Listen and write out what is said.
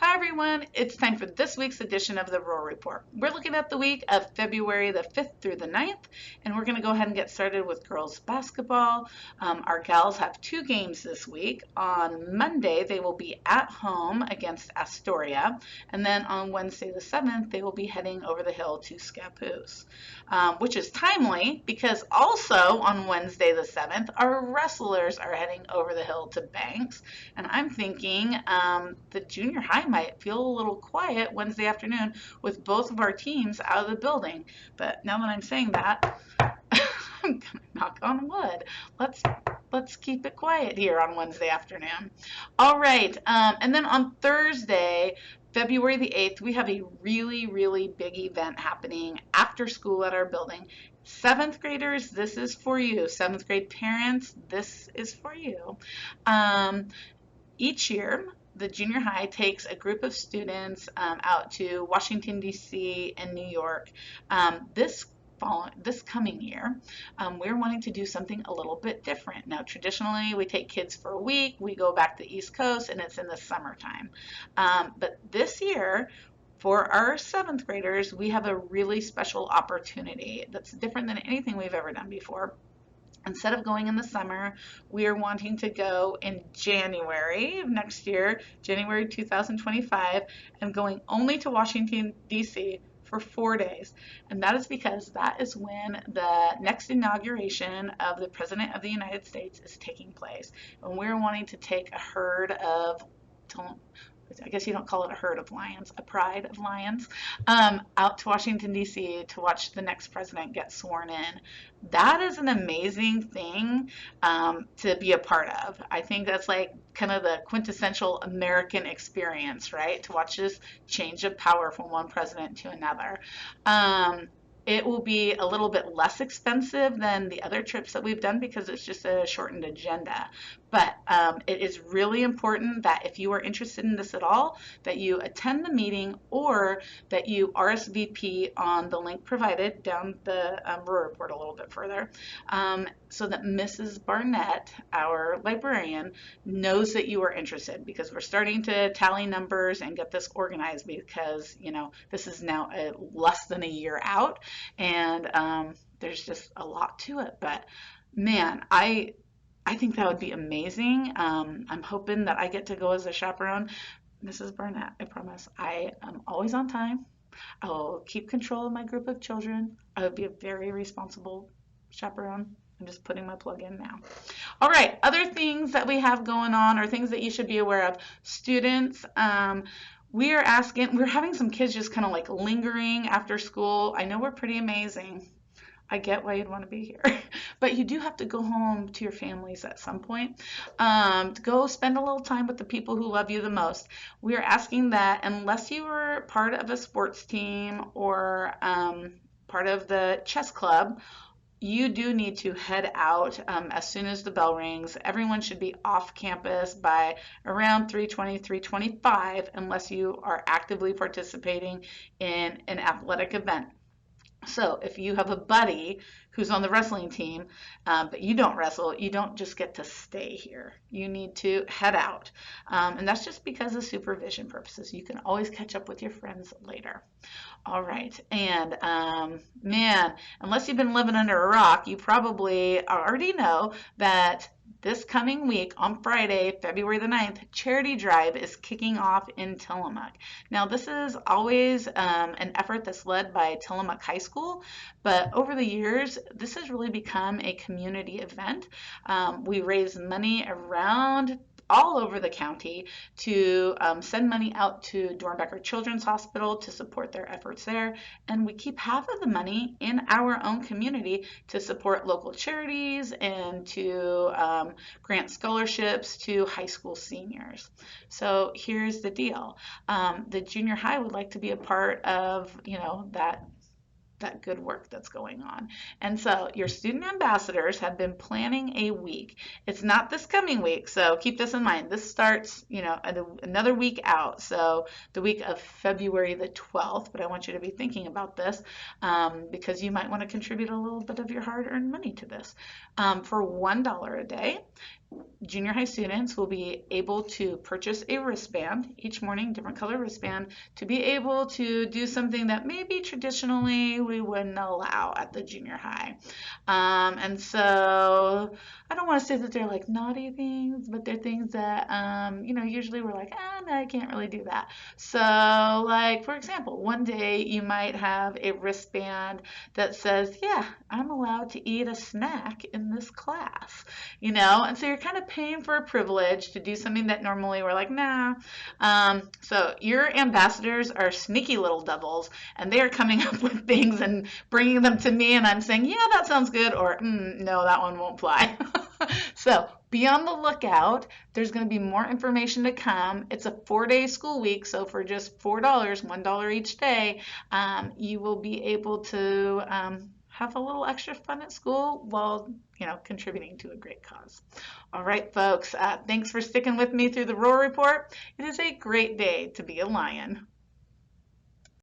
Hi everyone, it's time for this week's edition of the Rural Report. We're looking at the week of February the 5th through the 9th, and we're going to go ahead and get started with girls basketball. Our gals have two games this week. On Monday, they will be at home against Astoria, and then on Wednesday the 7th, they will be heading over the hill to Scappoose, which is timely because also on Wednesday the 7th, our wrestlers are heading over the hill to Banks, and I'm thinking the junior high might feel a little quiet Wednesday afternoon with both of our teams out of the building. But now that I'm saying that, I'm gonna knock on wood. Let's let's keep it quiet here on Wednesday afternoon. All right, and then on Thursday, February the 8th, we have a really big event happening after school at our building. Seventh graders, this is for you. Seventh grade parents, this is for you. Um, each year, the junior high takes a group of students out to Washington, D.C. and New York. This coming year, we're wanting to do something a little bit different. Now, traditionally, we take kids for a week, we go back to the East Coast, and it's in the summertime. But this year, for our seventh graders, we have a really special opportunity that's different than anything we've ever done before. Instead of going in the summer, we are wanting to go in January of next year, January 2025, and going only to Washington, D.C. for 4 days. And that is because that is when the next inauguration of the President of the United States is taking place. And we're wanting to take a herd of, I guess you don't call it a herd of lions, a pride of lions, out to Washington, D.C. to watch the next president get sworn in. That is an amazing thing to be a part of. I think that's like kind of the quintessential American experience, right? To watch this change of power from one president to another. It will be a little bit less expensive than the other trips that we've done because it's just a shortened agenda. But it is really important that if you are interested in this at all, that you attend the meeting or that you RSVP on the link provided down the Rural Report a little bit further, so that Mrs. Barnett, our librarian, knows that you are interested, because we're starting to tally numbers and get this organized because, you know, this is now less than a year out, and there's just a lot to it. But man, I think that would be amazing. I'm hoping that I get to go as a chaperone. Mrs. Barnett, I promise I am always on time. I will keep control of my group of children. I would be a very responsible chaperone. I'm just putting my plug in now. All right, other things that we have going on, or things that you should be aware of. Students, we're having some kids just kind of like lingering after school. I know we're pretty amazing. I get why you'd want to be here, but you do have to go home to your families at some point, to go spend a little time with the people who love you the most. We are asking that unless you were part of a sports team or part of the chess club, you do need to head out as soon as the bell rings. Everyone should be off campus by around 3:20, 3:25, unless you are actively participating in an athletic event. So if you have a buddy who's on the wrestling team, but you don't wrestle, you don't just get to stay here. You need to head out. And that's just because of supervision purposes. You can always catch up with your friends later. All right. And man, unless you've been living under a rock, you probably already know that this coming week on Friday, February the 9th, Charity Drive is kicking off in Tillamook. Now, this is always an effort that's led by Tillamook High School, but over the years, this has really become a community event. We raise money around all over the county to send money out to Dornbecker Children's Hospital to support their efforts there. And we keep half of the money in our own community to support local charities and to grant scholarships to high school seniors. So here's the deal. The junior high would like to be a part of, you know, that good work that's going on. And so your student ambassadors have been planning a week. It's not this coming week, so keep this in mind. This starts, you know, another week out, so the week of February the 12th, but I want you to be thinking about this because you might want to contribute a little bit of your hard-earned money to this. For $1 a day, junior high students will be able to purchase a wristband each morning, different color wristband, to be able to do something that maybe traditionally we wouldn't allow at the junior high. And so I don't want to say that they're like naughty things, but they're things that, usually we're like, ah, no, I can't really do that. So, like, for example, one day you might have a wristband that says, yeah, I'm allowed to eat a snack in this class, and so you're kind of paying for a privilege to do something that normally we're like, nah. So your ambassadors are sneaky little devils, and they are coming up with things and bringing them to me, and I'm saying, yeah, that sounds good, or no, that one won't fly. So be on the lookout. There's going to be more information to come. It's a 4-day school week, so for just $4, $1 each day, you will be able to have a little extra fun at school while contributing to a great cause. All right, folks, thanks for sticking with me through the Roar Report. It is a great day to be a lion.